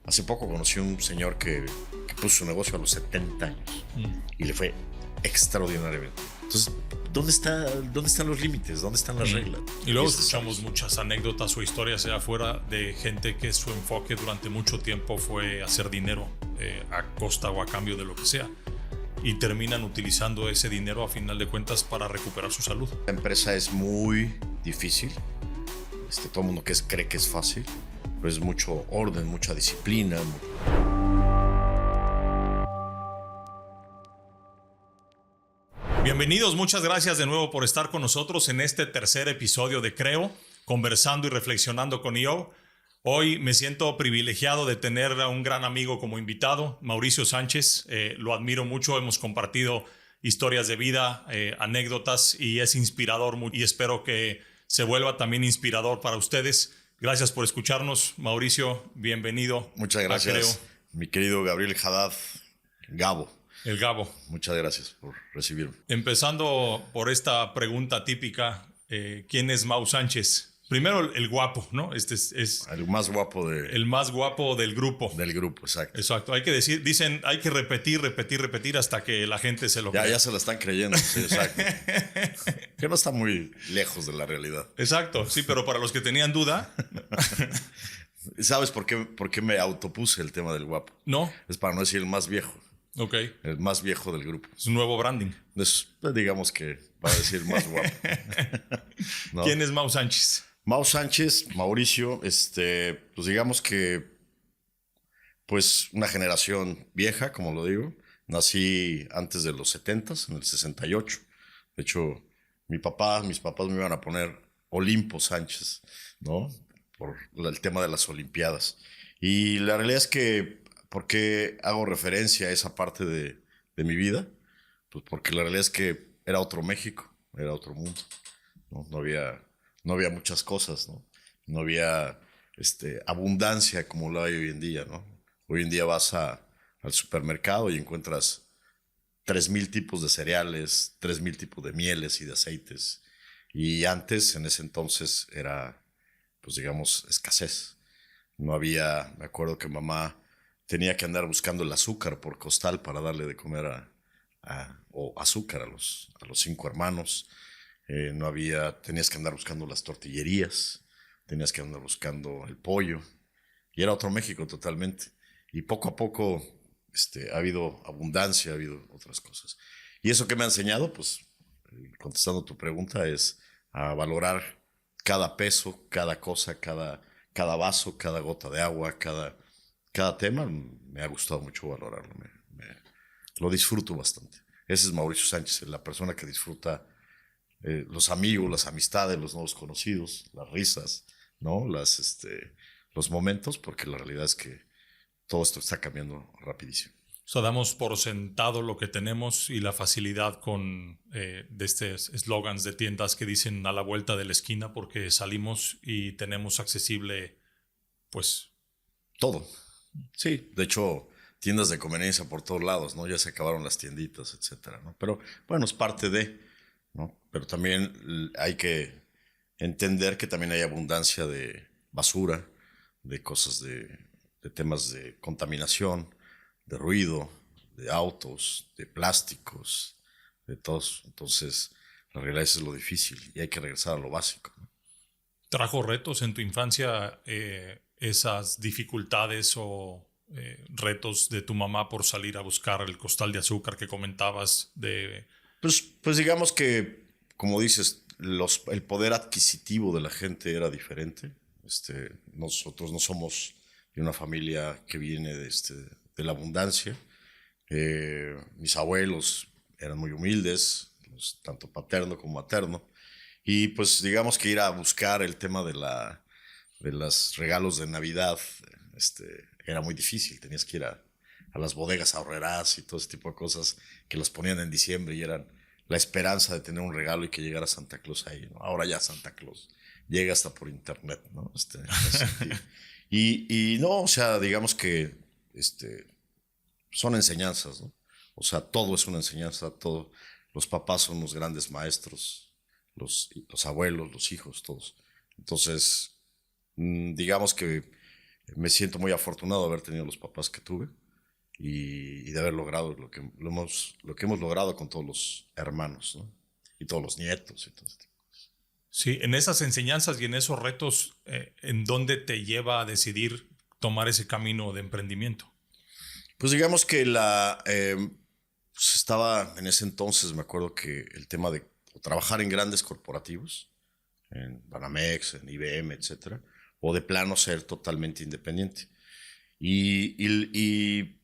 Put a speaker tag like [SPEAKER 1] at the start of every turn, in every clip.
[SPEAKER 1] Hace poco conocí a un señor que puso su negocio a los 70 años y le fue extraordinariamente. Entonces, ¿dónde están los límites? ¿Dónde están las reglas?
[SPEAKER 2] Y luego escuchamos muchas anécdotas o historias allá afuera de gente que su enfoque durante mucho tiempo fue hacer dinero a costa o a cambio de lo que sea. Y terminan utilizando ese dinero a final de cuentas para recuperar su salud.
[SPEAKER 1] La empresa es muy difícil. Todo el mundo cree que es fácil, pero es mucho orden, mucha disciplina.
[SPEAKER 2] Bienvenidos, muchas gracias de nuevo por estar con nosotros en este tercer episodio de Creo, conversando y reflexionando con EO. Hoy me siento privilegiado de tener a un gran amigo como invitado, Mauricio Sánchez. Lo admiro mucho, hemos compartido historias de vida, anécdotas y es inspirador y espero que se vuelva también inspirador para ustedes. Gracias por escucharnos, Mauricio, bienvenido.
[SPEAKER 1] Muchas gracias, mi querido Gabriel Haddad, Gabo.
[SPEAKER 2] El Gabo.
[SPEAKER 1] Muchas gracias por recibirme.
[SPEAKER 2] Empezando por esta pregunta típica, ¿quién es Mau Sánchez? Primero el guapo, ¿no? Es
[SPEAKER 1] el más guapo
[SPEAKER 2] el más guapo del grupo.
[SPEAKER 1] Del grupo, exacto.
[SPEAKER 2] Exacto. Hay que dicen, hay que repetir hasta que la gente se lo crea.
[SPEAKER 1] Ya se lo están creyendo, sí, exacto. Que no está muy lejos de la realidad.
[SPEAKER 2] Exacto, sí, pero para los que tenían duda.
[SPEAKER 1] ¿Sabes por qué me autopuse el tema del guapo?
[SPEAKER 2] No.
[SPEAKER 1] Es para no decir el más viejo.
[SPEAKER 2] Ok.
[SPEAKER 1] El más viejo del grupo.
[SPEAKER 2] Es un nuevo branding.
[SPEAKER 1] Digamos que va a decir más guapo.
[SPEAKER 2] ¿No? ¿Quién es Mau Sánchez?
[SPEAKER 1] Mau Sánchez, Mauricio, pues digamos que pues una generación vieja, como lo digo. Nací antes de los 70s, en el 68. De hecho, mis papás me iban a poner Olimpo Sánchez, ¿no? Por el tema de las Olimpiadas. Y la realidad es que, ¿por qué hago referencia a esa parte de mi vida? Pues porque la realidad es que era otro México, era otro mundo, ¿no? No había muchas cosas, ¿no? No había abundancia como lo hay hoy en día, ¿no? Hoy en día vas al supermercado y encuentras 3,000 tipos de cereales, 3,000 tipos de mieles y de aceites. Y antes, en ese entonces, era, pues digamos, escasez. No había, me acuerdo que mamá tenía que andar buscando el azúcar por costal para darle de comer o azúcar a los 5 hermanos. No había, tenías que andar buscando las tortillerías, tenías que andar buscando el pollo. Y era otro México totalmente. Y poco a poco ha habido abundancia, ha habido otras cosas. ¿Y eso qué me ha enseñado? Pues, contestando tu pregunta, es a valorar cada peso, cada cosa, cada vaso, cada gota de agua, cada tema. Me ha gustado mucho valorarlo. Lo disfruto bastante. Ese es Mauricio Sánchez, la persona que disfruta los amigos, las amistades, los nuevos conocidos, las risas, ¿no? Los momentos, porque la realidad es que todo esto está cambiando rapidísimo.
[SPEAKER 2] O sea, damos por sentado lo que tenemos y la facilidad con de estos eslogans de tiendas que dicen a la vuelta de la esquina porque salimos y tenemos accesible, pues...
[SPEAKER 1] todo. Sí, de hecho, tiendas de conveniencia por todos lados, ¿no? Ya se acabaron las tienditas, etcétera, ¿no? Pero bueno, es parte de, ¿no? Pero también hay que entender que también hay abundancia de basura, de cosas de temas de contaminación, de ruido, de autos, de plásticos, de todos. Entonces, la realidad es lo difícil y hay que regresar a lo básico, ¿no?
[SPEAKER 2] ¿Trajo retos en tu infancia esas dificultades o retos de tu mamá por salir a buscar el costal de azúcar que comentabas?
[SPEAKER 1] Pues digamos que, como dices, el poder adquisitivo de la gente era diferente. Nosotros no somos de una familia que viene de la abundancia. Mis abuelos eran muy humildes, pues, tanto paterno como materno. Y pues digamos que ir a buscar el tema de los regalos de Navidad era muy difícil. Tenías que ir a las bodegas ahorreras y todo ese tipo de cosas que las ponían en diciembre y eran la esperanza de tener un regalo y que llegara Santa Claus ahí, ¿no? Ahora ya Santa Claus llega hasta por internet, ¿no? Y no, o sea, digamos que son enseñanzas, ¿no? O sea, todo es una enseñanza, todo. Los papás son los grandes maestros, los abuelos, los hijos, todos. Entonces, digamos que Me siento muy afortunado de haber tenido los papás que tuve y de haber logrado lo que hemos logrado con todos los hermanos, ¿no? Y todos los nietos y todo esto.
[SPEAKER 2] Sí, en esas enseñanzas y en esos retos, ¿en dónde te lleva a decidir tomar ese camino de emprendimiento?
[SPEAKER 1] Pues digamos que pues estaba en ese entonces, me acuerdo que el tema de trabajar en grandes corporativos, en Banamex, en IBM, etcétera, o de plano ser totalmente independiente.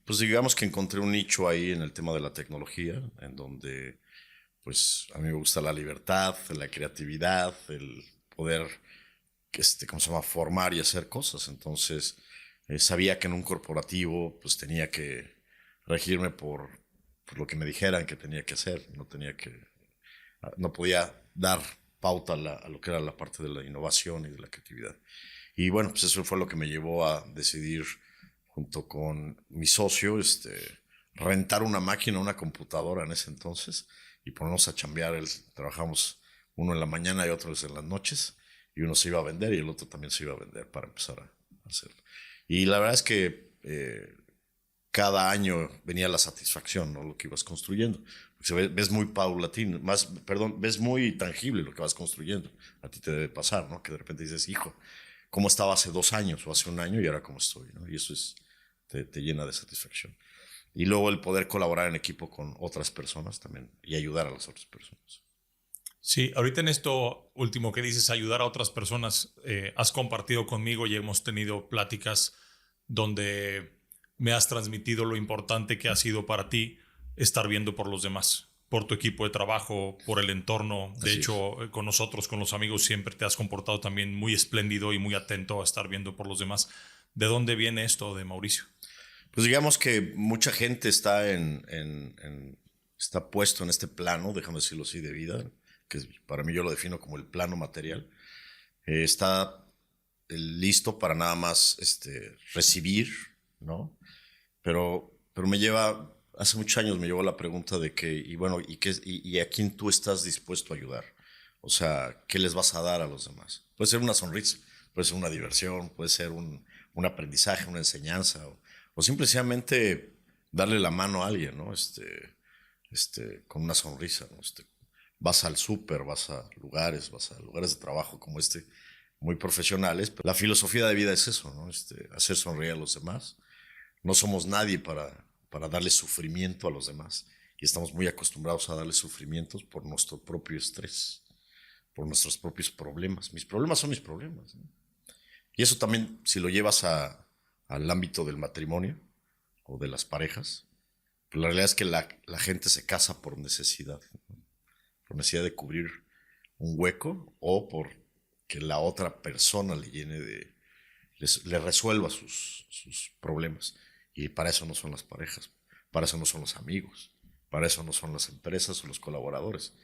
[SPEAKER 1] Pues digamos que encontré un nicho ahí en el tema de la tecnología, en donde pues a mí me gusta la libertad, la creatividad, el poder, ¿cómo se llama?, formar y hacer cosas. Entonces sabía que en un corporativo pues tenía que regirme por lo que me dijeran que tenía que hacer, no podía dar pauta a lo que era la parte de la innovación y de la creatividad. Y bueno, pues eso fue lo que me llevó a decidir, junto con mi socio, rentar una máquina, una computadora en ese entonces, y ponernos a chambear. Trabajamos uno en la mañana y otro en las noches, y uno se iba a vender y el otro también se iba a vender para empezar a hacerlo. Y la verdad es que cada año venía la satisfacción, ¿no? Lo que ibas construyendo. Ves muy paulatino, ves muy tangible lo que vas construyendo. A ti te debe pasar, ¿no? Que de repente dices, hijo, ¿cómo estaba hace 2 años o hace 1 año y ahora cómo estoy, ¿no? Y eso te llena de satisfacción. Y luego el poder colaborar en equipo con otras personas también y ayudar a las otras personas.
[SPEAKER 2] Sí, ahorita en esto último que dices, ayudar a otras personas, has compartido conmigo y hemos tenido pláticas donde me has transmitido lo importante que ha sido para ti estar viendo por los demás, por tu equipo de trabajo, por el entorno. De
[SPEAKER 1] Así
[SPEAKER 2] hecho, con nosotros, con los amigos, siempre te has comportado también muy espléndido y muy atento a estar viendo por los demás. ¿De dónde viene esto de Mauricio?
[SPEAKER 1] Pues digamos que mucha gente está puesto en este plano, déjame decirlo así, de vida, que para mí yo lo defino como el plano material. Está listo para nada más recibir, ¿no? Pero hace muchos años me llevó la pregunta de que, y bueno, ¿y a quién tú estás dispuesto a ayudar? O sea, ¿qué les vas a dar a los demás? Puede ser una sonrisa, puede ser una diversión, puede ser un aprendizaje, una enseñanza, o simplemente darle la mano a alguien, ¿no? Con una sonrisa, ¿no? Vas al súper, vas a lugares de trabajo como muy profesionales. Pero la filosofía de vida es eso, ¿no? Hacer sonreír a los demás. No somos nadie para darle sufrimiento a los demás. Y estamos muy acostumbrados a darle sufrimientos por nuestro propio estrés, por nuestros propios problemas. Mis problemas son mis problemas, ¿no? Y eso también, si lo llevas al ámbito del matrimonio o de las parejas, pues la realidad es que la gente se casa por necesidad, ¿no? Por necesidad de cubrir un hueco o por que la otra persona le resuelva sus problemas. Y para eso no son las parejas, para eso no son los amigos, para eso no son las empresas o los colaboradores,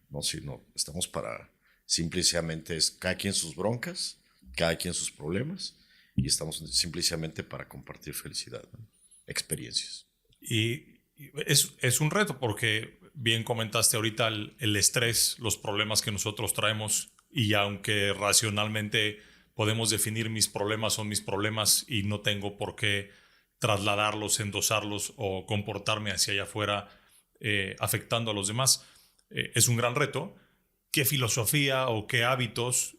[SPEAKER 1] no, sino estamos para simplemente cada quien sus broncas, cada quien sus problemas, y estamos simplemente para compartir felicidad, ¿no? Experiencias.
[SPEAKER 2] Y es un reto porque bien comentaste ahorita el estrés, los problemas que nosotros traemos, y aunque racionalmente podemos definir mis problemas son mis problemas y no tengo por qué trasladarlos, endosarlos o comportarme hacia allá afuera afectando a los demás, es un gran reto. ¿Qué filosofía o qué hábitos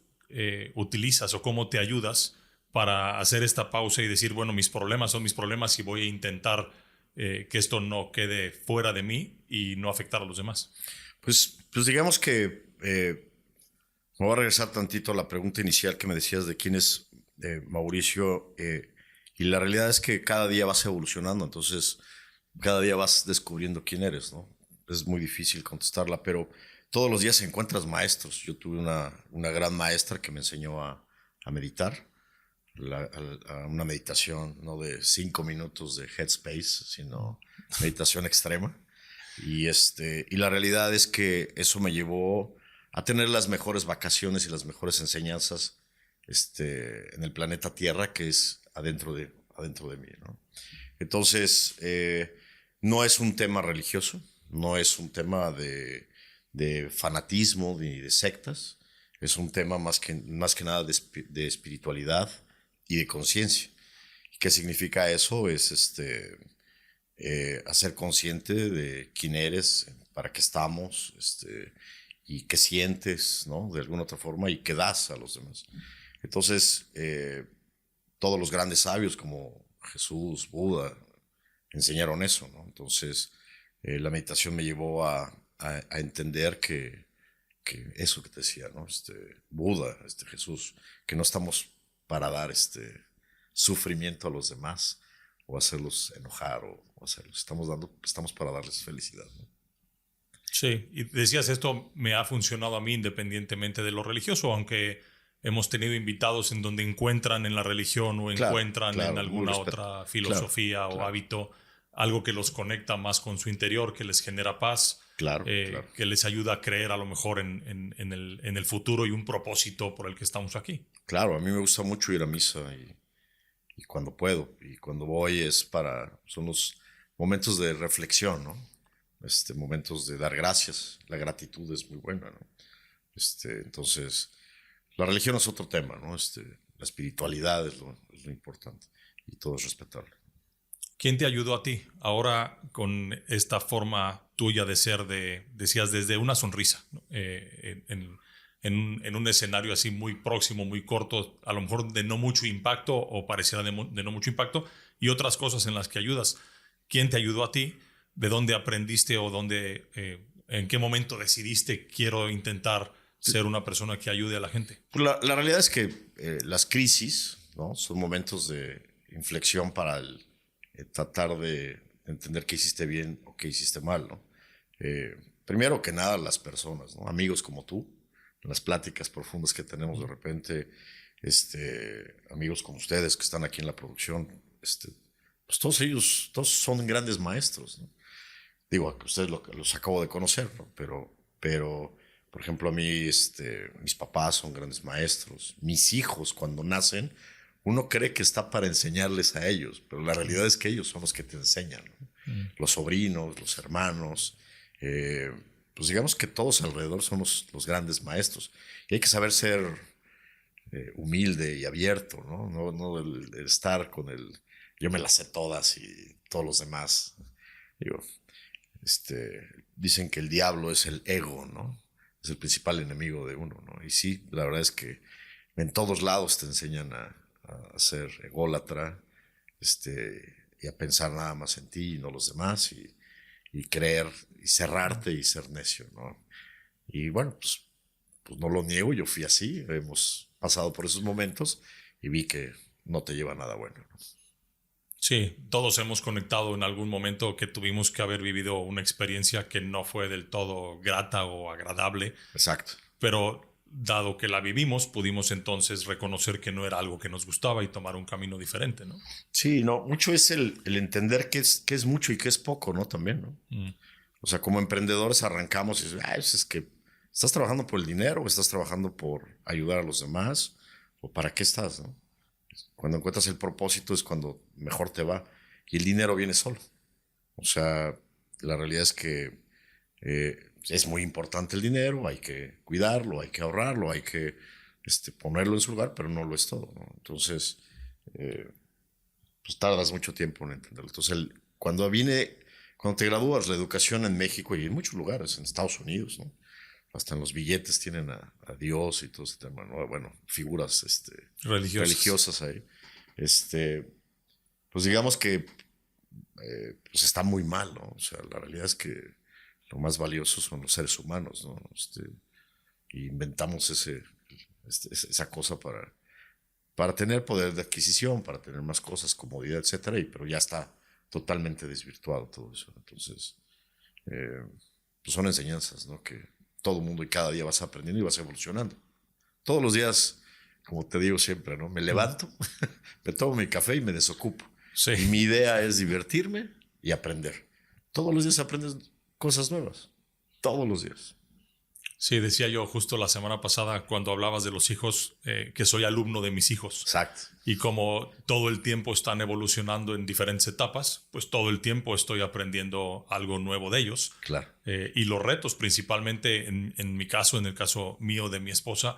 [SPEAKER 2] utilizas o cómo te ayudas para hacer esta pausa y decir, bueno, mis problemas son mis problemas y voy a intentar que esto no quede fuera de mí y no afectar a los demás?
[SPEAKER 1] Pues digamos que me voy a regresar tantito a la pregunta inicial que me decías de quién es Mauricio. Y la realidad es que cada día vas evolucionando, entonces cada día vas descubriendo quién eres, ¿no? Es muy difícil contestarla, pero todos los días encuentras maestros. Yo tuve una gran maestra que me enseñó a meditar, a una meditación no de 5 minutos de Headspace, sino meditación extrema. Y la realidad es que eso me llevó a tener las mejores vacaciones y las mejores enseñanzas en el planeta Tierra, que es adentro de mí, ¿no? Entonces, no es un tema religioso, no es un tema de fanatismo ni de sectas, es un tema más que nada de espiritualidad y de conciencia. ¿Qué significa eso? Es hacer consciente de quién eres, para qué estamos, y qué sientes, ¿no? De alguna otra forma, y qué das a los demás. Entonces, todos los grandes sabios como Jesús, Buda, enseñaron eso, ¿no? Entonces, la meditación me llevó a entender que eso que te decía, ¿no? Buda, Jesús, que no estamos para dar sufrimiento a los demás o hacerlos enojar o hacerlos. Estamos para darles felicidad, ¿no?
[SPEAKER 2] Sí, y decías, esto me ha funcionado a mí independientemente de lo religioso, aunque hemos tenido invitados en donde encuentran en la religión o
[SPEAKER 1] Claro,
[SPEAKER 2] encuentran en
[SPEAKER 1] claro,
[SPEAKER 2] alguna otra
[SPEAKER 1] claro,
[SPEAKER 2] filosofía o
[SPEAKER 1] claro,
[SPEAKER 2] hábito algo que los conecta más con su interior, que les genera paz,
[SPEAKER 1] claro, claro.
[SPEAKER 2] que les ayuda a creer a lo mejor en el futuro y un propósito por el que estamos aquí.
[SPEAKER 1] Claro, a mí me gusta mucho ir a misa y cuando puedo y cuando voy son los momentos de reflexión, ¿no? Momentos de dar gracias. La gratitud es muy buena, ¿no? Entonces, la religión es otro tema, ¿no? La espiritualidad es lo importante y todo es respetable.
[SPEAKER 2] ¿Quién te ayudó a ti ahora con esta forma tuya de ser, decías, desde una sonrisa, ¿no? En un escenario así muy próximo, muy corto, a lo mejor de no mucho impacto o pareciera de no mucho impacto, y otras cosas en las que ayudas? ¿Quién te ayudó a ti? ¿De dónde aprendiste o en qué momento decidiste quiero intentar ser una persona que ayude a la gente?
[SPEAKER 1] Pues la realidad es que las crisis, ¿no? Son momentos de inflexión para tratar de entender qué hiciste bien o qué hiciste mal, ¿no? Primero que nada, las personas, ¿no? Amigos como tú, las pláticas profundas que tenemos de repente, amigos como ustedes que están aquí en la producción, pues todos ellos, todos son grandes maestros, ¿no? Digo, que ustedes los acabo de conocer, ¿no? Pero, por ejemplo, a mí, mis papás son grandes maestros. Mis hijos, cuando nacen, uno cree que está para enseñarles a ellos, pero la realidad es que ellos son los que te enseñan, ¿no? Los sobrinos, los hermanos, pues digamos que todos alrededor son los grandes maestros. Y hay que saber ser humilde y abierto, ¿no? No el estar con yo me las sé todas y todos los demás. Digo, dicen que el diablo es el ego, ¿no? Es el principal enemigo de uno, ¿no? Y sí, la verdad es que en todos lados te enseñan a ser ególatra, y a pensar nada más en ti y no los demás, y creer y cerrarte y ser necio, ¿no? Y bueno, pues no lo niego, yo fui así, hemos pasado por esos momentos y vi que no te lleva a nada bueno, ¿no?
[SPEAKER 2] Sí, todos hemos conectado en algún momento que tuvimos que haber vivido una experiencia que no fue del todo grata o agradable,
[SPEAKER 1] Exacto.
[SPEAKER 2] pero dado que la vivimos, pudimos entonces reconocer que no era algo que nos gustaba y tomar un camino diferente, ¿no?
[SPEAKER 1] Sí, no, mucho es el entender qué es mucho y qué es poco, ¿no? También, ¿no? O sea, como emprendedores arrancamos y dices, es que estás trabajando por el dinero o estás trabajando por ayudar a los demás o para qué estás, ¿no? Cuando encuentras el propósito es cuando mejor te va y el dinero viene solo. O sea, la realidad es que es muy importante el dinero, hay que cuidarlo, hay que ahorrarlo, hay que ponerlo en su lugar, pero no lo es todo, ¿no? Entonces, pues tardas mucho tiempo en entenderlo. Entonces, cuando te gradúas, la educación en México y en muchos lugares, en Estados Unidos, ¿no? Hasta en los billetes tienen a Dios y todo ese tema, ¿no? Bueno, figuras religiosas ahí. Pues digamos que pues está muy mal, ¿no? O sea, la realidad es que lo más valioso son los seres humanos, ¿no? Y inventamos esa cosa para tener poder de adquisición, para tener más cosas, comodidad, etcétera, pero ya está totalmente desvirtuado todo eso. Entonces, pues son enseñanzas, ¿no? Que todo mundo y cada día vas aprendiendo y vas evolucionando. Todos los días, como te digo siempre, ¿no? Me levanto, me tomo mi café y me desocupo.
[SPEAKER 2] Sí.
[SPEAKER 1] Y mi idea es divertirme y aprender. Todos los días aprendes cosas nuevas. Todos los días.
[SPEAKER 2] Sí, decía yo justo la semana pasada cuando hablabas de los hijos, que soy alumno de mis hijos.
[SPEAKER 1] Exacto.
[SPEAKER 2] Y como todo el tiempo están evolucionando en diferentes etapas, pues todo el tiempo estoy aprendiendo algo nuevo de ellos.
[SPEAKER 1] Claro.
[SPEAKER 2] Y los retos, principalmente en mi caso, en el caso mío de mi esposa,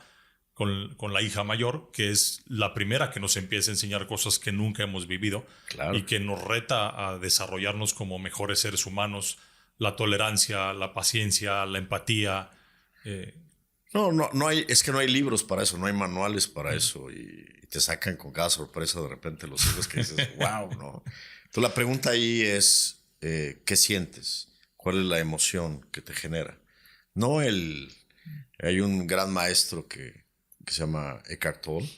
[SPEAKER 2] con la hija mayor, que es la primera que nos empieza a enseñar cosas que nunca hemos vivido.
[SPEAKER 1] Claro.
[SPEAKER 2] Y que nos reta a desarrollarnos como mejores seres humanos, la tolerancia, la paciencia, la empatía.
[SPEAKER 1] No hay, es que no hay libros para eso, no hay manuales para eso y te sacan con cada sorpresa de repente los libros que dices, wow, ¿no? Entonces la pregunta ahí es, ¿qué sientes? ¿Cuál es la emoción que te genera? No el... Hay un gran maestro que se llama Eckhart Tolle,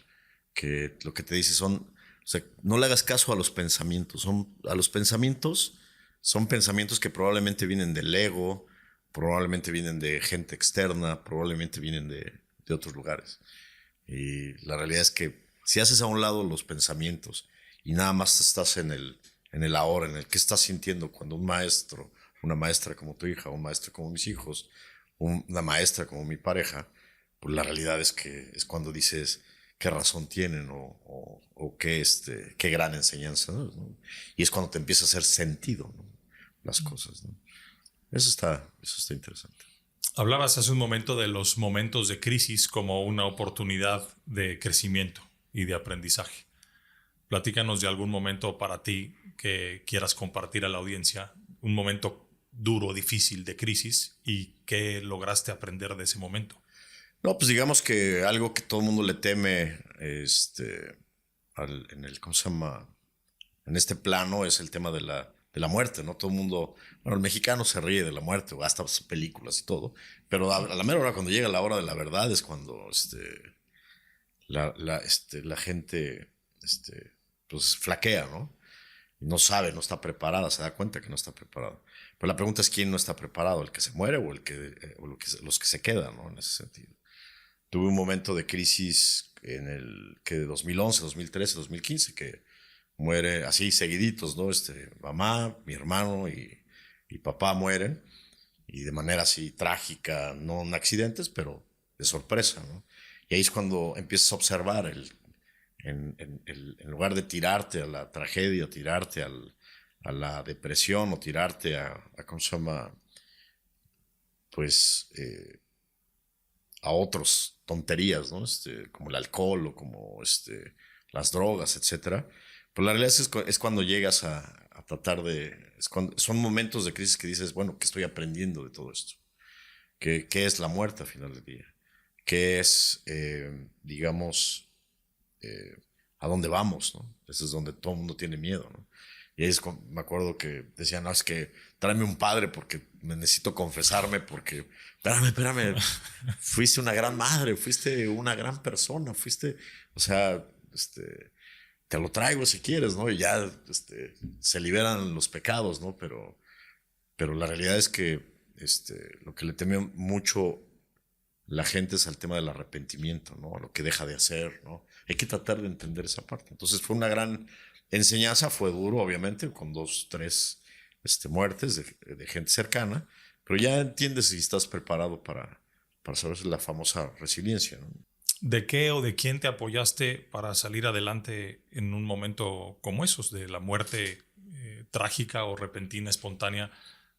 [SPEAKER 1] que lo que te dice son, o sea, no le hagas caso a los pensamientos, a los pensamientos son pensamientos que probablemente vienen del ego, probablemente vienen de gente externa, probablemente vienen de otros lugares. Y la realidad es que si haces a un lado los pensamientos y nada más estás en el ahora, en el que estás sintiendo cuando un maestro, una maestra como tu hija, un maestro como mis hijos, una maestra como mi pareja, pues la realidad es que es cuando dices qué razón tienen o qué, qué gran enseñanza, ¿no? Y es cuando te empieza a hacer sentido, ¿no? Las cosas, ¿no? Eso está interesante.
[SPEAKER 2] Hablabas hace un momento de los momentos de crisis como una oportunidad de crecimiento y de aprendizaje. Platícanos de algún momento para ti que quieras compartir a la audiencia, un momento duro, difícil de crisis y qué lograste aprender de ese momento.
[SPEAKER 1] No, pues digamos que algo que todo el mundo le teme, en el, ¿cómo se llama? En este plano es el tema de la muerte, ¿no? Todo el mundo, bueno, el mexicano se ríe de la muerte, o hasta películas y todo, pero a la mera hora, cuando llega la hora de la verdad, es cuando la gente pues flaquea, ¿no? Y no sabe, no está preparada, se da cuenta que no está preparada. Pero la pregunta es quién no está preparado, el que se muere o los que se quedan, ¿no? En ese sentido. Tuve un momento de crisis en el que de 2011, 2013, 2015, que muere así seguiditos, ¿no? Mamá, mi hermano y papá mueren y de manera así trágica, no en accidentes, pero de sorpresa, ¿no? Y ahí es cuando empiezas a observar en lugar de tirarte a la tragedia, tirarte a la depresión o tirarte ¿cómo se llama? Pues a otras tonterías, ¿no? Como el alcohol o como las drogas, etcétera. Pero la realidad es cuando llegas a tratar son momentos de crisis que dices, bueno, ¿qué estoy aprendiendo de todo esto? ¿Qué es la muerte al final del día? ¿Qué es, digamos, a dónde vamos, ¿no? Ese es donde todo el mundo tiene miedo, ¿no? Y ahí me acuerdo que decían, no, es que tráeme un padre porque me necesito confesarme porque, espérame, fuiste una gran madre, fuiste una gran persona, o sea, te lo traigo si quieres, ¿no? Y ya, se liberan los pecados, ¿no? Pero la realidad es que, lo que le teme mucho la gente es al tema del arrepentimiento, ¿no? Lo que deja de hacer, ¿no? Hay que tratar de entender esa parte. Entonces fue una gran enseñanza, fue duro, obviamente, con 2, 3 muertes de gente cercana, pero ya entiendes si estás preparado para saber la famosa resiliencia, ¿no?
[SPEAKER 2] ¿De qué o de quién te apoyaste para salir adelante en un momento como esos, de la muerte trágica o repentina, espontánea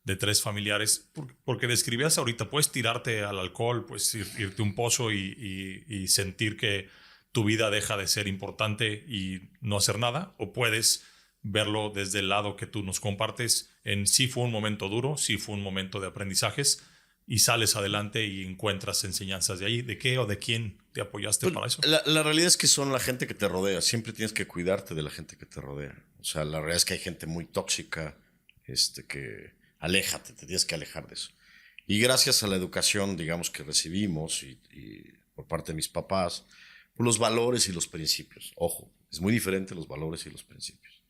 [SPEAKER 2] de 3 familiares? Porque describías ahorita, puedes tirarte al alcohol, puedes irte a un pozo y sentir que tu vida deja de ser importante y no hacer nada, o puedes verlo desde el lado que tú nos compartes en sí fue un momento duro, sí fue un momento de aprendizajes y sales adelante y encuentras enseñanzas de ahí. ¿De qué o de quién te apoyaste
[SPEAKER 1] Pues,
[SPEAKER 2] para eso?
[SPEAKER 1] la realidad es que son la gente que te rodea. Siempre tienes que cuidarte de la gente que te rodea. O sea, la realidad es que hay gente muy tóxica, que aléjate, te tienes que alejar de eso. Y gracias a la educación, digamos, que recibimos y por parte de mis papás, pues los valores y los principios. Ojo, es muy diferente los valores y los principios.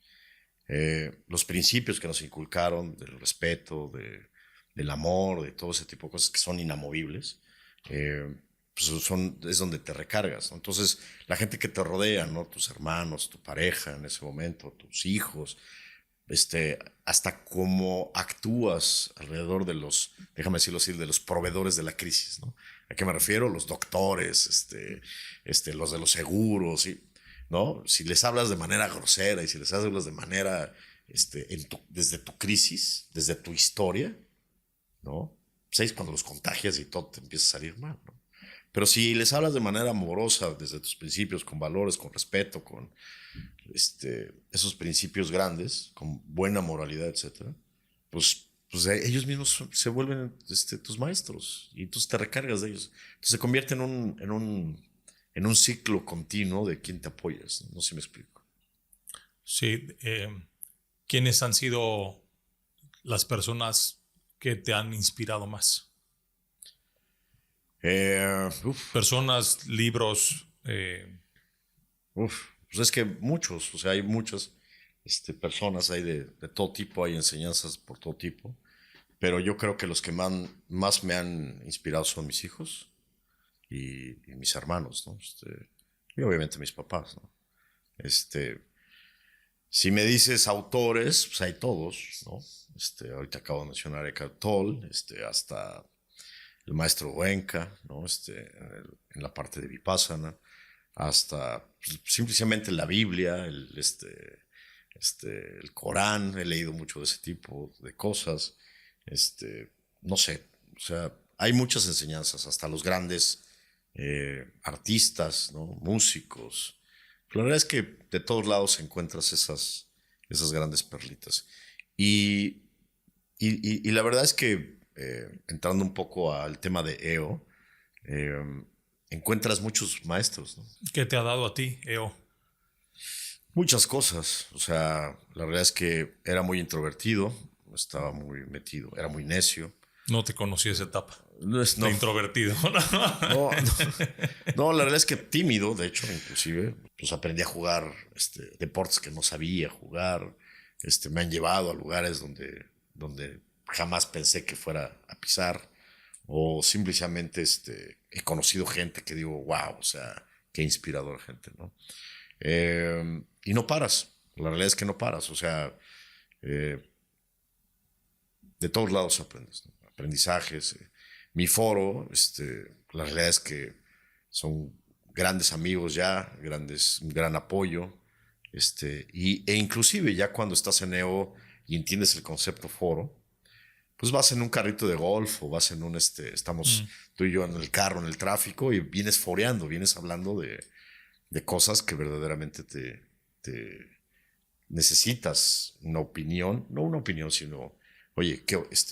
[SPEAKER 1] Los principios que nos inculcaron del respeto, del amor, de todo ese tipo de cosas que son inamovibles, pues es donde te recargas, ¿no? Entonces, la gente que te rodea, ¿no? Tus hermanos, tu pareja en ese momento, tus hijos, hasta cómo actúas alrededor déjame decirlo así, de los proveedores de la crisis, ¿no? ¿A qué me refiero? Los doctores, los de los seguros, ¿no? Si les hablas de manera grosera y si les hablas de manera, desde tu crisis, desde tu historia, ¿no? Pues ahí es cuando los contagias y todo te empieza a salir mal, ¿no? Pero si les hablas de manera amorosa, desde tus principios, con valores, con respeto, con esos principios grandes, con buena moralidad, etcétera, pues ellos mismos se vuelven tus maestros y entonces te recargas de ellos. Entonces se convierte en un ciclo continuo de quien te apoyas. No sé si me explico.
[SPEAKER 2] Sí. ¿Quiénes han sido las personas que te han inspirado más? Personas, libros.
[SPEAKER 1] Pues es que muchos, o sea, hay muchas personas, hay de todo tipo, hay enseñanzas por todo tipo, pero yo creo que los que más me han inspirado son mis hijos y mis hermanos, ¿no? Y obviamente mis papás, ¿no? Si me dices autores, pues hay todos, ¿no? Ahorita acabo de mencionar a Eckhart Tolle, hasta el maestro Goenka, ¿no? En la parte de Vipassana, hasta pues, simplemente la Biblia, el Corán, he leído mucho de ese tipo de cosas, no sé, o sea, hay muchas enseñanzas, hasta los grandes artistas, ¿no? Músicos. La verdad es que de todos lados encuentras esas grandes perlitas. Y la verdad es que, entrando un poco al tema de EO, encuentras muchos maestros, ¿no?
[SPEAKER 2] ¿Qué te ha dado a ti, EO?
[SPEAKER 1] Muchas cosas. O sea, la verdad es que era muy introvertido, estaba muy metido, era muy necio.
[SPEAKER 2] No te conocí esa etapa.
[SPEAKER 1] No,
[SPEAKER 2] De introvertido.
[SPEAKER 1] no, la verdad es que tímido, de hecho, inclusive, pues aprendí a jugar deportes que no sabía jugar. Me han llevado a lugares donde jamás pensé que fuera a pisar. O simplemente he conocido gente que digo, wow, o sea, qué inspirador gente, ¿no? Y no paras, la realidad es que no paras, o sea, de todos lados aprendes, ¿no? Aprendizajes. Mi foro, la realidad es que son grandes amigos ya, un gran apoyo, e inclusive ya cuando estás en EO y entiendes el concepto foro, pues vas en un carrito de golf o vas en estamos tú y yo en el carro, en el tráfico y vienes foreando, vienes hablando de cosas que verdaderamente te necesitas una opinión, no una opinión, sino, oye,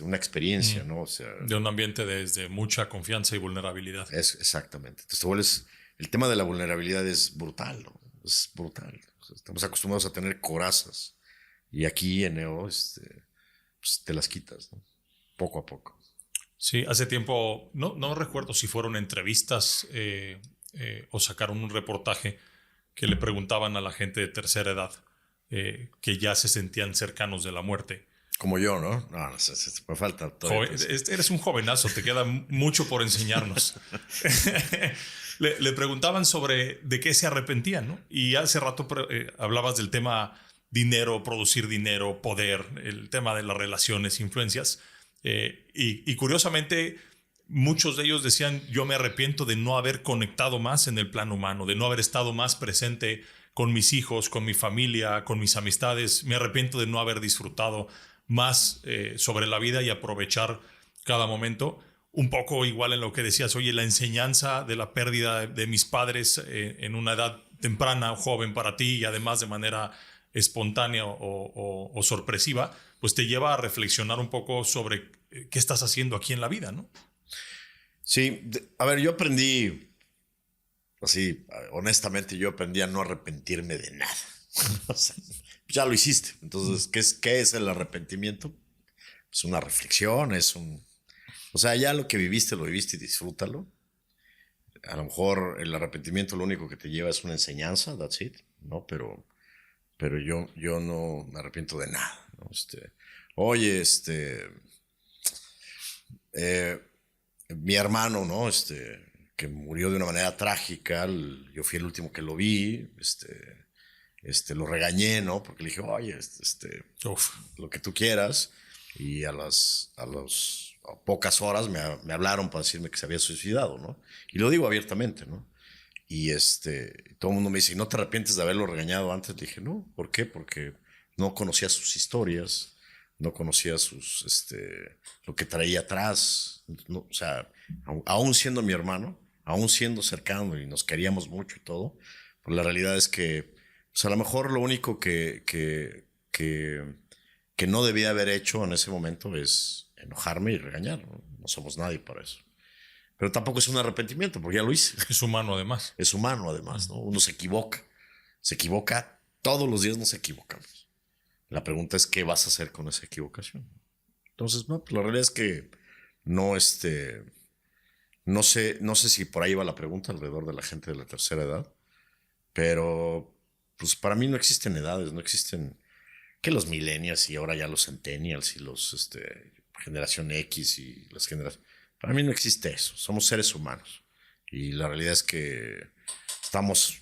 [SPEAKER 1] una experiencia, ¿no? O sea,
[SPEAKER 2] de un ambiente desde mucha confianza y vulnerabilidad.
[SPEAKER 1] Exactamente. Entonces el tema de la vulnerabilidad es brutal, ¿no? Es brutal. O sea, estamos acostumbrados a tener corazas y aquí en EO, pues te las quitas, ¿no? Poco a poco.
[SPEAKER 2] Sí, hace tiempo, no recuerdo si fueron entrevistas o sacaron un reportaje que le preguntaban a la gente de tercera edad que ya se sentían cercanos de la muerte.
[SPEAKER 1] Como yo, ¿no? No, me falta todavía.
[SPEAKER 2] Eres un jovenazo, te queda mucho por enseñarnos. Le preguntaban sobre de qué se arrepentían, ¿no? Y hace rato hablabas del tema dinero, producir dinero, poder, el tema de las relaciones, influencias. Y curiosamente, muchos de ellos decían, yo me arrepiento de no haber conectado más en el plano humano, de no haber estado más presente con mis hijos, con mi familia, con mis amistades. Me arrepiento de no haber disfrutado más sobre la vida y aprovechar cada momento. Un poco igual en lo que decías, oye, la enseñanza de la pérdida de mis padres en una edad temprana o joven para ti y además de manera espontánea o sorpresiva, pues te lleva a reflexionar un poco sobre qué estás haciendo aquí en la vida, ¿no?
[SPEAKER 1] Sí, a ver, yo aprendí, así, honestamente, yo aprendí a no arrepentirme de nada. O sea, ya lo hiciste. Entonces, ¿qué es el arrepentimiento? Es una reflexión, o sea, ya lo que viviste, lo viviste y disfrútalo. A lo mejor el arrepentimiento lo único que te lleva es una enseñanza, that's it, ¿no? Pero yo no me arrepiento de nada, ¿no? Oye, mi hermano, ¿no? Que murió de una manera trágica, yo fui el último que lo vi, lo regañé, ¿no? Porque le dije, oye, lo que tú quieras, y a pocas horas me hablaron para decirme que se había suicidado, ¿no? Y lo digo abiertamente, ¿no? Y todo el mundo me dice, ¿y no te arrepientes de haberlo regañado antes? Le dije, no, ¿por qué? Porque no conocía sus historias, no conocía lo que traía atrás. No, o sea, aún siendo mi hermano, aún siendo cercano y nos queríamos mucho y todo, pues la realidad es que pues a lo mejor lo único que no debía haber hecho en ese momento es enojarme y regañar. No somos nadie para eso. Pero tampoco es un arrepentimiento, porque ya lo hice.
[SPEAKER 2] Es humano además.
[SPEAKER 1] Es humano además, ¿no? Uno se equivoca. Se equivoca, todos los días nos equivocamos. La pregunta es qué vas a hacer con esa equivocación. Entonces, no, pues la realidad es que no, no sé si por ahí va la pregunta alrededor de la gente de la tercera edad, pero pues para mí no existen edades, no existen que los millennials y ahora ya los centennials y los generación X y las generaciones. Para mí no existe eso. Somos seres humanos y la realidad es que estamos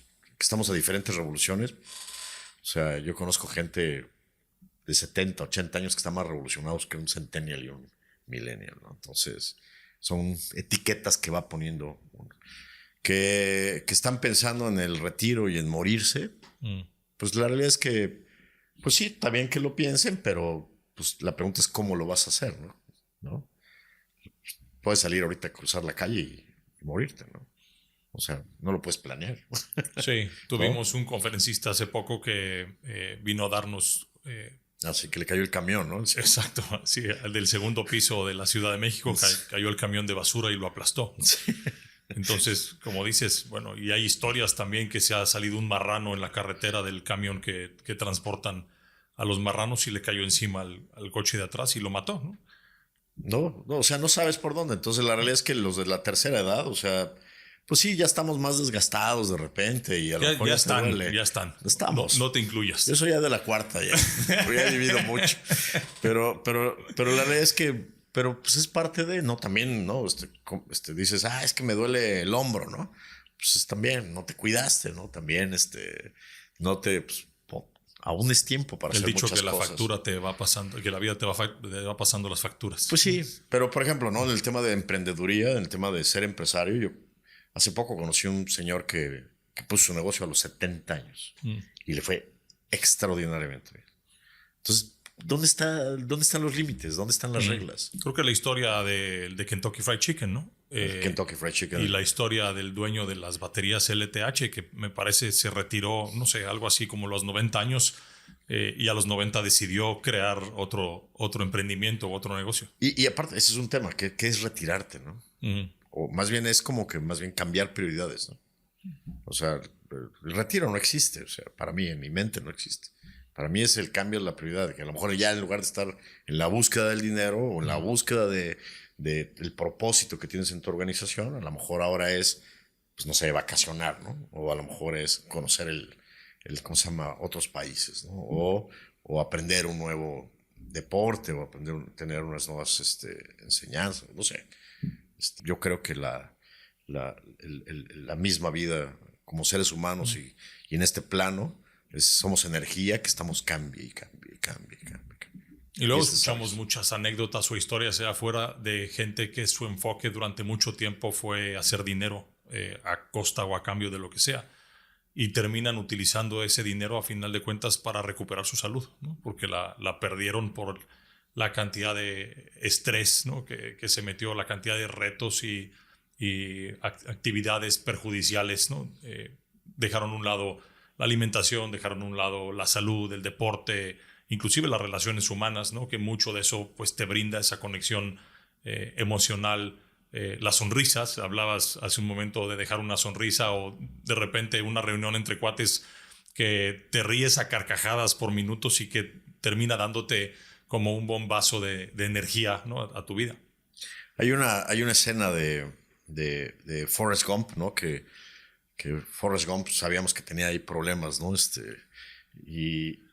[SPEAKER 1] a diferentes revoluciones. O sea, yo conozco gente de 70, 80 años que están más revolucionados que un centennial y un millennial, ¿no? Entonces, son etiquetas que va poniendo uno. Que están pensando en el retiro y en morirse. Pues la realidad es que, pues sí, está bien que lo piensen, pero pues la pregunta es cómo lo vas a hacer, ¿no? ¿No? Puedes salir ahorita a cruzar la calle y morirte, ¿no? O sea, no lo puedes planear.
[SPEAKER 2] Sí, tuvimos un conferencista hace poco que vino a darnos...
[SPEAKER 1] Así que le cayó el camión, ¿no?
[SPEAKER 2] Exacto, sí, al del segundo piso de la Ciudad de México cayó el camión de basura y lo aplastó.
[SPEAKER 1] Sí.
[SPEAKER 2] Entonces, como dices, bueno, y hay historias también que se ha salido un marrano en la carretera del camión que transportan a los marranos y le cayó encima al coche de atrás y lo mató, ¿no?
[SPEAKER 1] No, o sea, no sabes por dónde. Entonces, la realidad es que los de la tercera edad, o sea, pues sí, ya estamos más desgastados de repente y a lo mejor
[SPEAKER 2] Ya están,
[SPEAKER 1] duele.
[SPEAKER 2] ya están.
[SPEAKER 1] Estamos.
[SPEAKER 2] No te incluyas.
[SPEAKER 1] Yo soy ya de la cuarta ya. Porque ya he vivido mucho. Pero la realidad es que, pero pues es parte de, ¿no? También, ¿no? Dices, es que me duele el hombro, ¿no? Pues también, no te cuidaste, ¿no? También, no te, pues, aún es tiempo para
[SPEAKER 2] el
[SPEAKER 1] hacer
[SPEAKER 2] dicho
[SPEAKER 1] muchas
[SPEAKER 2] que la
[SPEAKER 1] cosas.
[SPEAKER 2] factura te va pasando, que la vida te va pasando las facturas.
[SPEAKER 1] Pues sí, pero por ejemplo, ¿no? En el tema de emprendeduría, en el tema de ser empresario, yo hace poco conocí un señor que puso su negocio a los 70 años y le fue extraordinariamente bien. Entonces, ¿dónde están los límites? ¿Dónde están las reglas?
[SPEAKER 2] Creo que la historia de Kentucky Fried Chicken, ¿no?
[SPEAKER 1] Kentucky Fried Chicken.
[SPEAKER 2] Y la historia del dueño de las baterías LTH, que me parece se retiró, no sé, algo así como los 90 años, y a los 90 decidió crear otro emprendimiento, otro negocio.
[SPEAKER 1] Y aparte, ese es un tema, ¿qué es retirarte, no? O más bien es como que más bien cambiar prioridades, ¿no? O sea, el retiro no existe, o sea, para mí, en mi mente no existe. Para mí es el cambio de la prioridad, que a lo mejor ya en lugar de estar en la búsqueda del dinero o en la búsqueda del propósito que tienes en tu organización, a lo mejor ahora es, pues no sé, vacacionar, ¿no? O a lo mejor es conocer ¿cómo se llama? Otros países, ¿no? O aprender un nuevo deporte o tener unas nuevas enseñanzas, no sé. Yo creo que la misma vida como seres humanos y en este plano somos energía que estamos cambie y cambie y cambie y cambie.
[SPEAKER 2] Y luego escuchamos muchas anécdotas o historias afuera de gente que su enfoque durante mucho tiempo fue hacer dinero a costa o a cambio de lo que sea. Y terminan utilizando ese dinero a final de cuentas para recuperar su salud, ¿no? Porque la perdieron por la cantidad de estrés, ¿no? que se metió, la cantidad de retos y actividades perjudiciales, ¿no? Dejaron a un lado la alimentación, dejaron a un lado la salud, el deporte, inclusive las relaciones humanas, ¿no? Que mucho de eso pues, te brinda esa conexión emocional. Las sonrisas, hablabas hace un momento de dejar una sonrisa o de repente una reunión entre cuates que te ríes a carcajadas por minutos y que termina dándote como un bombazo de energía, ¿no? a tu vida.
[SPEAKER 1] Hay una escena de Forrest Gump, ¿no? Que Forrest Gump sabíamos que tenía ahí problemas, ¿no?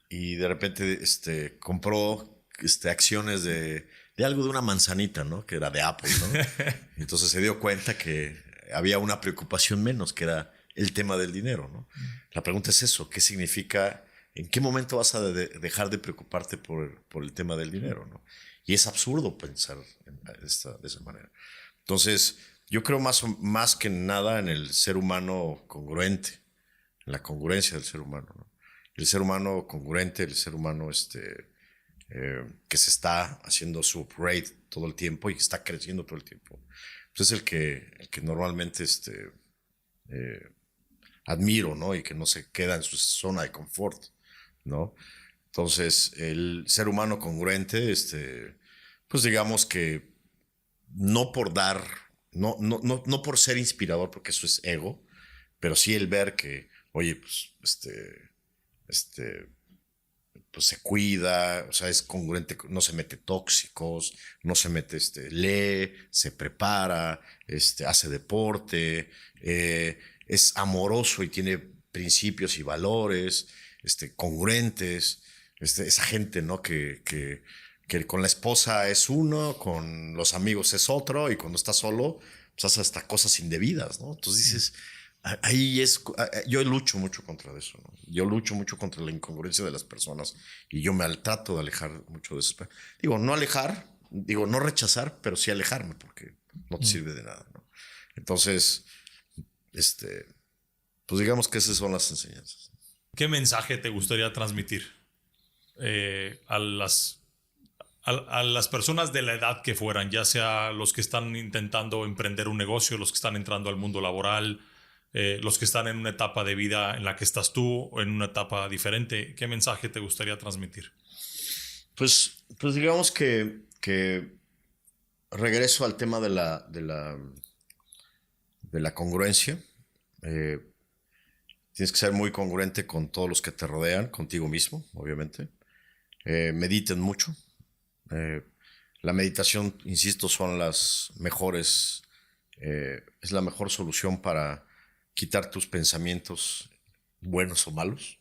[SPEAKER 1] Y de repente compró acciones de algo de una manzanita, ¿no? Que era de Apple, ¿no? Entonces se dio cuenta que había una preocupación menos, que era el tema del dinero, ¿no? La pregunta es eso, ¿qué significa? ¿En qué momento vas a dejar de preocuparte por el tema del dinero, ¿no? Y es absurdo pensar de esa manera. Entonces, yo creo más que nada en el ser humano congruente, en la congruencia del ser humano, ¿no? El ser humano congruente, el ser humano que se está haciendo su upgrade todo el tiempo y que está creciendo todo el tiempo. pues es el que normalmente admiro, ¿no? Y que no se queda en su zona de confort, ¿no? Entonces, el ser humano congruente, pues digamos que no por dar, no por ser inspirador, porque eso es ego, pero sí el ver que, oye, pues, pues se cuida, o sea, es congruente, no se mete tóxicos, no se mete, lee, se prepara, hace deporte, es amoroso y tiene principios y valores, congruentes, esa gente, ¿no? Que con la esposa es uno, con los amigos es otro, y cuando está solo, pues hace hasta cosas indebidas, ¿no? Entonces dices, ahí es, yo lucho mucho contra eso, ¿no? Yo lucho mucho contra la incongruencia de las personas y yo me trato de alejar mucho de eso. Digo, no alejar, digo, no rechazar, pero sí alejarme porque no te sirve de nada, ¿no? Entonces, pues digamos que esas son las enseñanzas.
[SPEAKER 2] ¿Qué mensaje te gustaría transmitir a las personas de la edad que fueran, ya sea los que están intentando emprender un negocio, los que están entrando al mundo laboral, los que están en una etapa de vida en la que estás tú o en una etapa diferente? ¿Qué mensaje te gustaría transmitir?
[SPEAKER 1] Pues digamos que regreso al tema de la congruencia. Tienes que ser muy congruente con todos los que te rodean, contigo mismo, obviamente. Mediten mucho. La meditación, insisto, son las mejores, es la mejor solución para quitar tus pensamientos buenos o malos.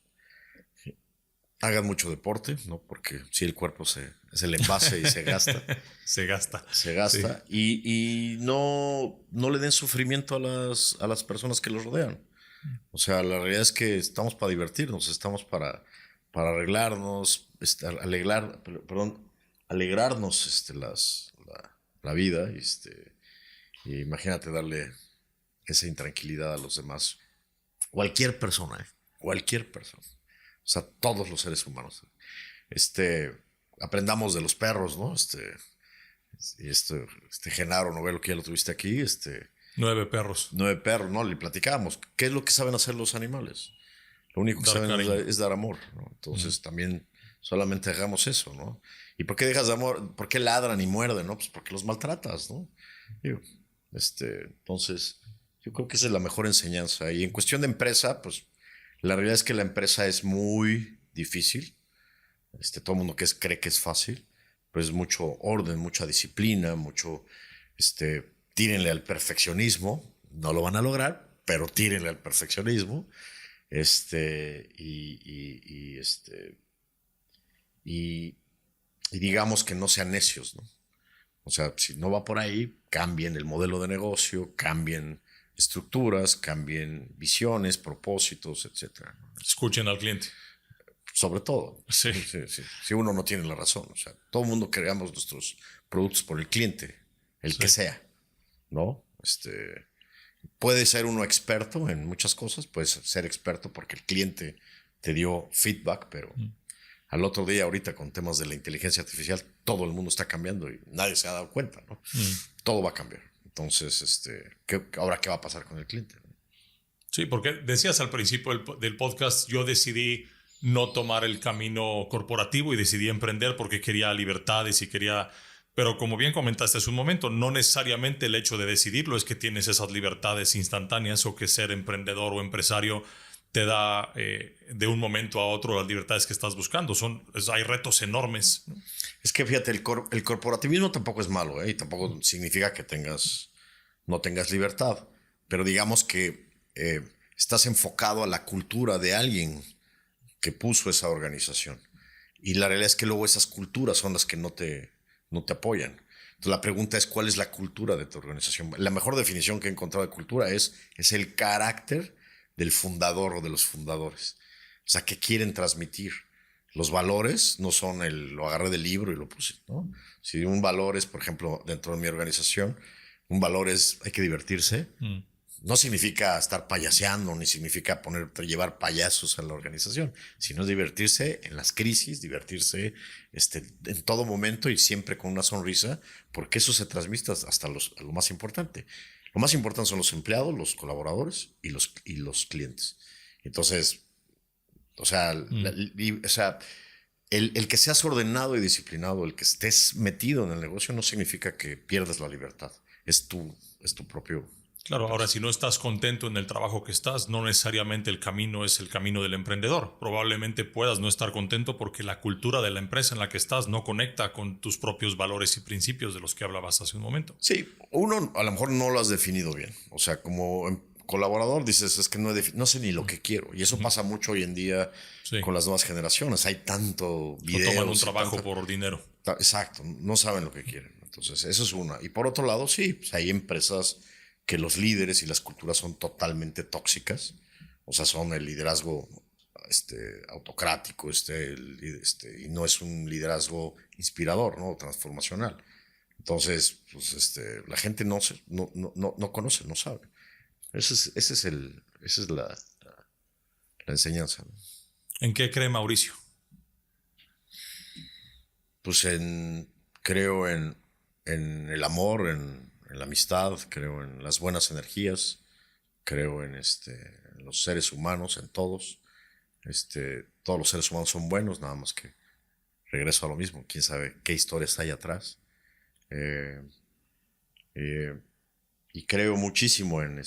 [SPEAKER 1] Hagan mucho deporte, ¿no? Porque si el cuerpo es el envase y se gasta.
[SPEAKER 2] Se gasta.
[SPEAKER 1] Se gasta. Sí. Y no le den sufrimiento a las personas que los rodean. O sea, la realidad es que estamos para divertirnos, estamos para arreglarnos, alegrarnos la vida. Y imagínate darle esa intranquilidad a los demás. Cualquier persona, cualquier persona. O sea, todos los seres humanos. Aprendamos de los perros, ¿no? Genaro Novelo, que ya lo tuviste aquí,
[SPEAKER 2] 9 perros.
[SPEAKER 1] 9 perros, ¿no? Le platicábamos. ¿Qué es lo que saben hacer los animales? Lo único que saben es dar amor, ¿no? Entonces también solamente hagamos eso, ¿no? ¿Y por qué dejas de amor? ¿Por qué ladran y muerden? ¿No? Pues porque los maltratas, ¿no? Digo, entonces, yo creo que esa es la mejor enseñanza. Y en cuestión de empresa, pues la realidad es que la empresa es muy difícil. Todo el mundo cree que es fácil, pero es mucho orden, mucha disciplina, mucho, tírenle al perfeccionismo. No lo van a lograr, pero tírenle al perfeccionismo. Y digamos que no sean necios, ¿no? O sea, si no va por ahí, cambien el modelo de negocio, cambien estructuras, cambien visiones, propósitos, etcétera.
[SPEAKER 2] Escuchen al cliente.
[SPEAKER 1] Sobre todo.
[SPEAKER 2] Sí.
[SPEAKER 1] Si uno no tiene la razón. O sea, todo el mundo creamos nuestros productos por el cliente, el que sea, ¿no? Puede ser uno experto en muchas cosas, puedes ser experto porque el cliente te dio feedback, pero al otro día, ahorita con temas de la inteligencia artificial, todo el mundo está cambiando y nadie se ha dado cuenta, ¿no? Todo va a cambiar. Entonces, ¿ahora qué va a pasar con el cliente?
[SPEAKER 2] Sí, porque decías al principio del podcast, yo decidí no tomar el camino corporativo y decidí emprender porque quería libertades y quería... Pero como bien comentaste hace un momento, no necesariamente el hecho de decidirlo es que tienes esas libertades instantáneas o que ser emprendedor o empresario te da de un momento a otro las libertades que estás buscando. Hay retos enormes, ¿no?
[SPEAKER 1] Es que fíjate, el corporativismo tampoco es malo, ¿eh? Y tampoco significa que no tengas libertad. Pero digamos que estás enfocado a la cultura de alguien que puso esa organización. Y la realidad es que luego esas culturas son las que no te apoyan. Entonces la pregunta es, ¿cuál es la cultura de tu organización? La mejor definición que he encontrado de cultura es el carácter del fundador o de los fundadores. O sea, ¿qué quieren transmitir? Los valores no son lo agarré del libro y lo puse, ¿no? Si un valor es, por ejemplo, dentro de mi organización, un valor es hay que divertirse, no significa estar payaseando, ni significa llevar payasos a la organización, sino divertirse en las crisis, divertirse en todo momento y siempre con una sonrisa, porque eso se transmite hasta a lo más importante. Lo más importante son los empleados, los colaboradores y los clientes. Entonces, o sea, el que seas ordenado y disciplinado, el que estés metido en el negocio, no significa que pierdas la libertad. Es tu propio...
[SPEAKER 2] Claro, ahora si no estás contento en el trabajo que estás, no necesariamente el camino es el camino del emprendedor. Probablemente puedas no estar contento porque la cultura de la empresa en la que estás no conecta con tus propios valores y principios de los que hablabas hace un momento.
[SPEAKER 1] Sí, uno a lo mejor no lo has definido bien. O sea, como colaborador dices, es que no sé ni lo que quiero. Y eso pasa mucho hoy en día con las nuevas generaciones. Hay tanto video.
[SPEAKER 2] Toman un trabajo por dinero.
[SPEAKER 1] Exacto, no saben lo que quieren. Entonces, eso es una. Y por otro lado, sí, pues hay empresas que los líderes y las culturas son totalmente tóxicas, o sea, son el liderazgo autocrático, y no es un liderazgo inspirador, ¿no? Transformacional. Entonces, pues, la gente no conoce, no sabe. Esa es la enseñanza, ¿no?
[SPEAKER 2] ¿En qué cree Mauricio?
[SPEAKER 1] Pues creo en el amor, en la amistad, creo en las buenas energías, creo en los seres humanos, en todos. Todos los seres humanos son buenos, nada más que regreso a lo mismo. Quién sabe qué historias hay atrás. Y creo muchísimo en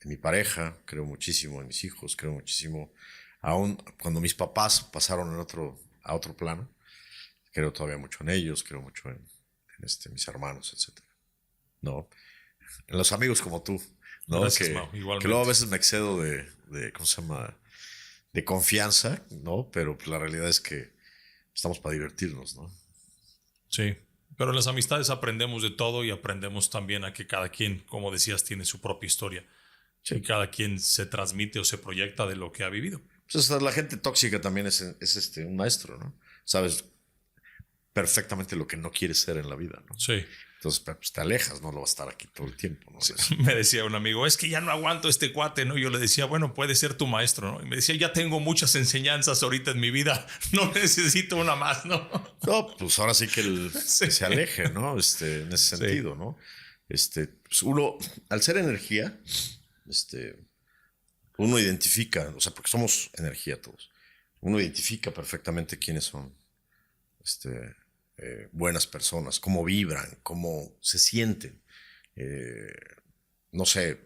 [SPEAKER 1] mi pareja, creo muchísimo en mis hijos, creo muchísimo, aún cuando mis papás pasaron a otro plano, creo todavía mucho en ellos, creo mucho en mis hermanos, etcétera. No, en los amigos como tú, ¿no?
[SPEAKER 2] Gracias, Mau, igualmente.
[SPEAKER 1] Que luego a veces me excedo ¿cómo se llama? De confianza, ¿no? Pero la realidad es que estamos para divertirnos, ¿no?
[SPEAKER 2] Sí, pero en las amistades aprendemos de todo y aprendemos también a que cada quien, como decías, tiene su propia historia. Sí. Y cada quien se transmite o se proyecta de lo que ha vivido.
[SPEAKER 1] Pues la gente tóxica también es un maestro, ¿no? Sabes perfectamente lo que no quieres ser en la vida, ¿no?
[SPEAKER 2] Sí.
[SPEAKER 1] Entonces, pues te alejas, no lo vas a estar aquí todo el tiempo, ¿no?
[SPEAKER 2] Sí. Me decía un amigo, es que ya no aguanto este cuate, ¿no? Yo le decía, bueno, puede ser tu maestro, ¿no? Y me decía, ya tengo muchas enseñanzas ahorita en mi vida, no necesito una más, ¿no?
[SPEAKER 1] No, pues ahora sí que se aleje, ¿no? En ese sentido, ¿no? Pues uno, al ser energía, uno identifica, o sea, porque somos energía todos, uno identifica perfectamente quiénes son, buenas personas, cómo vibran, cómo se sienten. No sé,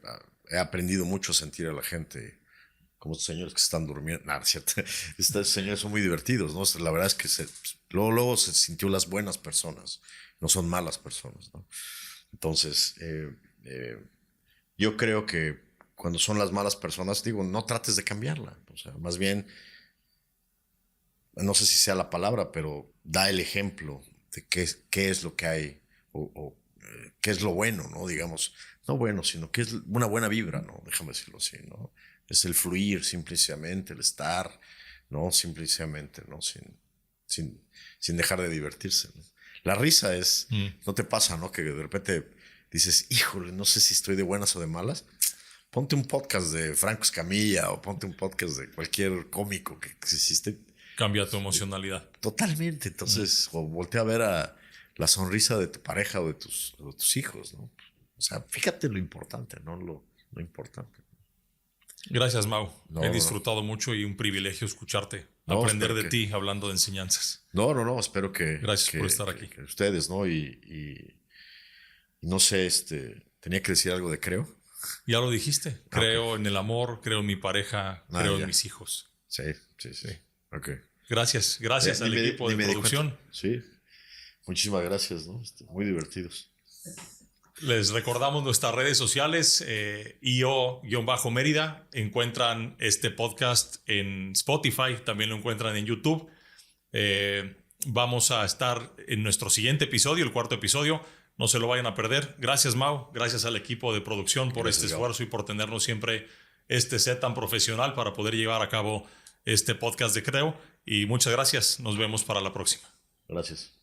[SPEAKER 1] he aprendido mucho a sentir a la gente, como estos señores que están durmiendo. Nah, ¿cierto? Estos señores son muy divertidos, ¿no? La verdad es que luego se sintió las buenas personas, no son malas personas, ¿no? Entonces, yo creo que cuando son las malas personas, digo, no trates de cambiarla. O sea, más bien, no sé si sea la palabra, pero da el ejemplo de qué es lo que hay o qué es lo bueno, ¿no? Digamos, no bueno, sino que es una buena vibra, ¿no? Déjame decirlo así, ¿no? Es el fluir, simplemente, el estar, ¿no? Simplemente, ¿no? Sin dejar de divertirse, ¿no? La risa es, ¿no te pasa, no? Que de repente dices, híjole, no sé si estoy de buenas o de malas. Ponte un podcast de Franco Escamilla o ponte un podcast de cualquier cómico que existe.
[SPEAKER 2] Cambia tu emocionalidad.
[SPEAKER 1] Totalmente. Entonces, o voltea a ver a la sonrisa de tu pareja o de tus hijos, ¿no? O sea, fíjate lo importante, ¿no? Lo importante.
[SPEAKER 2] Gracias, Mau. He disfrutado mucho y un privilegio escucharte, aprender de ti hablando de enseñanzas.
[SPEAKER 1] No, espero que...
[SPEAKER 2] Gracias por estar aquí.
[SPEAKER 1] Que ustedes, ¿no? Y no sé, tenía que decir algo de creo.
[SPEAKER 2] Ya lo dijiste. Creo en el amor, creo en mi pareja, creo en mis hijos.
[SPEAKER 1] Sí. Ok.
[SPEAKER 2] Gracias al equipo de producción.
[SPEAKER 1] Sí. Muchísimas gracias, ¿no? Muy divertidos.
[SPEAKER 2] Les recordamos nuestras redes sociales, IO-Mérida. Encuentran este podcast en Spotify, también lo encuentran en YouTube. Vamos a estar en nuestro siguiente episodio, el cuarto episodio. No se lo vayan a perder. Gracias, Mau. Gracias al equipo de producción por este esfuerzo y por tenernos siempre este set tan profesional para poder llevar a cabo este podcast de Creo. Y muchas gracias. Nos vemos para la próxima.
[SPEAKER 1] Gracias.